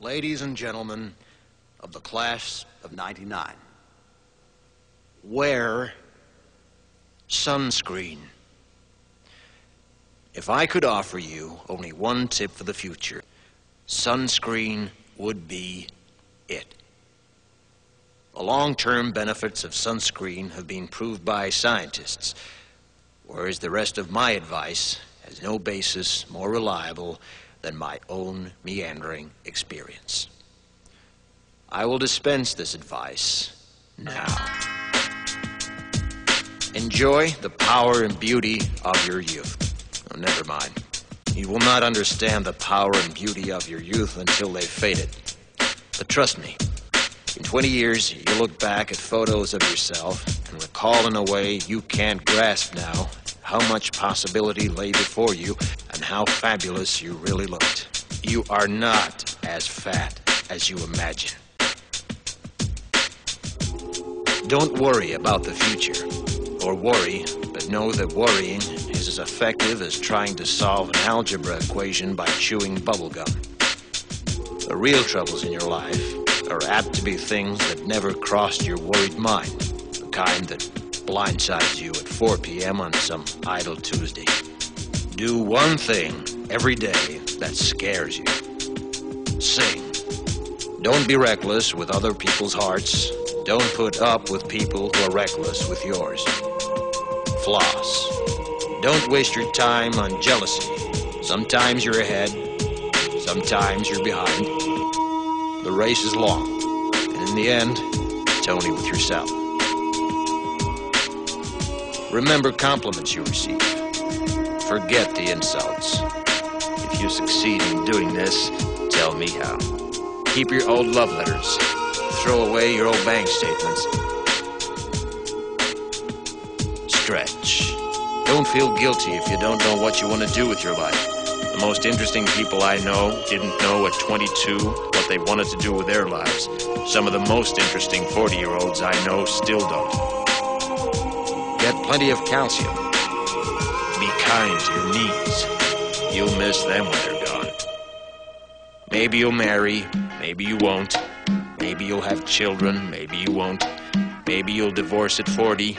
Ladies and gentlemen of the class of '99, wear sunscreen. If I could offer you only one tip for the future, sunscreen would be it. The long-term benefits of sunscreen have been proved by scientists, whereas the rest of my advice has no basis more reliable than my own meandering experience. I will dispense this advice now. Enjoy the power and beauty of your youth. Oh, never mind. You will not understand the power and beauty of your youth until they've faded. But trust me, in 20 years, you'll look back at photos of yourself and recall in a way you can't grasp now how much possibility lay before you and how fabulous you really looked. You are not as fat as you imagine. Don't worry about the future, or worry, but know that worrying is as effective as trying to solve an algebra equation by chewing bubblegum. The real troubles in your life are apt to be things that never crossed your worried mind, the kind that blindsides you at 4 p.m. on some idle Tuesday. Do one thing every day that scares you. Sing. Don't be reckless with other people's hearts. Don't put up with people who are reckless with yours. Floss. Don't waste your time on jealousy. Sometimes you're ahead, sometimes you're behind. The race is long, and in the end, it's only with yourself. Remember compliments you receive. Forget the insults. If you succeed in doing this, tell me how. Keep your old love letters. Throw away your old bank statements. Stretch. Don't feel guilty if you don't know what you want to do with your life. The most interesting people I know didn't know at 22 what they wanted to do with their lives. Some of the most interesting 40-year-olds I know still don't. Get plenty of calcium. Be kind to your knees. You'll miss them when they're gone. Maybe you'll marry, maybe you won't. Maybe you'll have children, maybe you won't. Maybe you'll divorce at 40.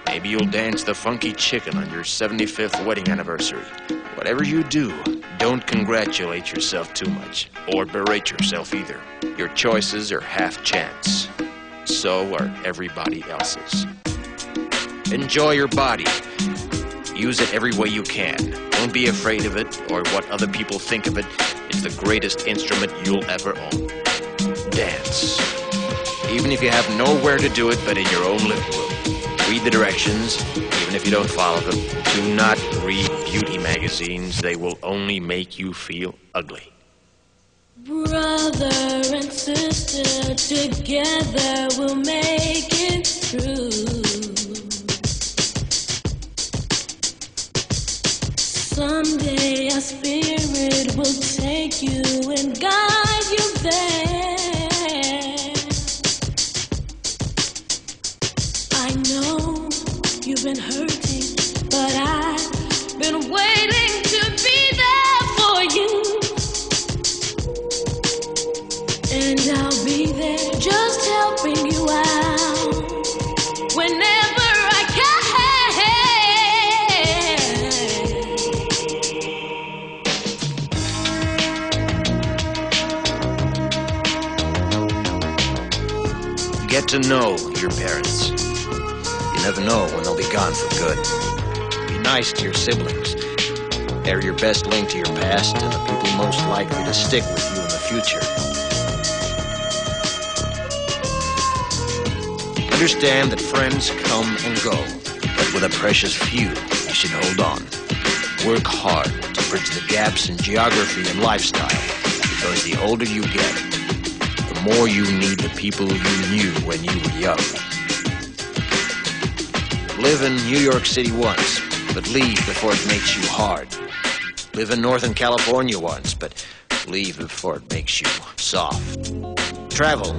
Maybe you'll dance the funky chicken on your 75th wedding anniversary. Whatever you do, don't congratulate yourself too much, or berate yourself either. Your choices are half chance. So are everybody else's. Enjoy your body. Use it every way you can. Don't be afraid of it or what other people think of it. It's the greatest instrument you'll ever own. Dance. Even if you have nowhere to do it but in your own living room. Read the directions, even if you don't follow them. Do not read beauty magazines. They will only make you feel ugly. Brother and sister, together we'll make it through. Someday our spirit will take you and guide you there. I know you've been hurting, but I've been waiting to be there for you. And I'll be there just helping you out whenever I can. Get to know your parents. You never know when they'll be gone for good. Be nice to your siblings. They're your best link to your past and the people most likely to stick with you in the future. Understand that friends come and go, but with a precious few, you should hold on. Work hard to bridge the gaps in geography and lifestyle, because the older you get, the more you need the people you knew when you were young. Live in New York City once, but leave before it makes you hard. Live in Northern California once, but leave before it makes you soft. Travel.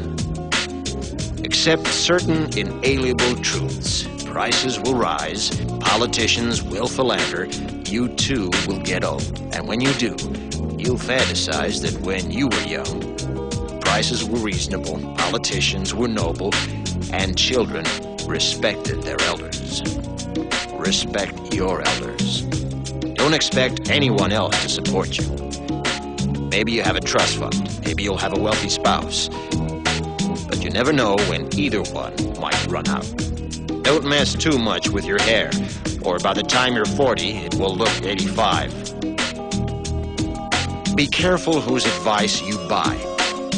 Accept certain inalienable truths. Prices will rise, politicians will philander, you too will get old. And when you do, you'll fantasize that when you were young, prices were reasonable, politicians were noble, and children respected their elders. Respect your elders. Don't expect anyone else to support you. Maybe you have a trust fund. Maybe you'll have a wealthy spouse. But you never know when either one might run out. Don't mess too much with your hair, or by the time you're 40, it will look 85. Be careful whose advice you buy,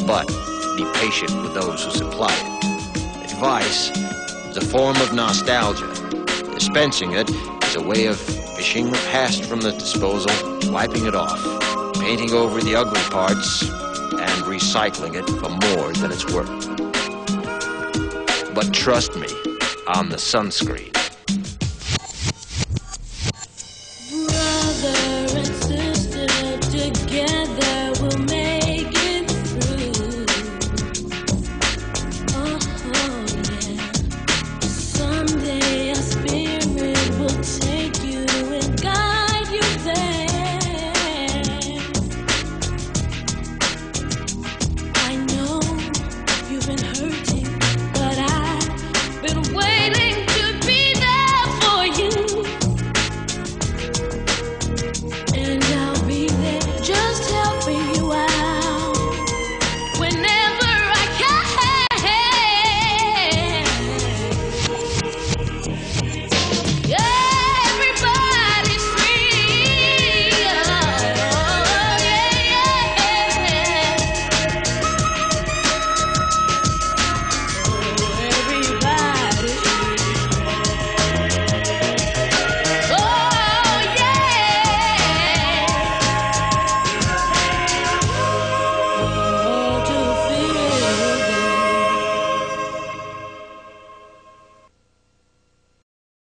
but be patient with those who supply it. Advice is a form of nostalgia. Dispensing it is a way of fishing the past from the disposal, wiping it off, painting over the ugly parts, and recycling it for more than it's worth. But trust me on the sunscreen.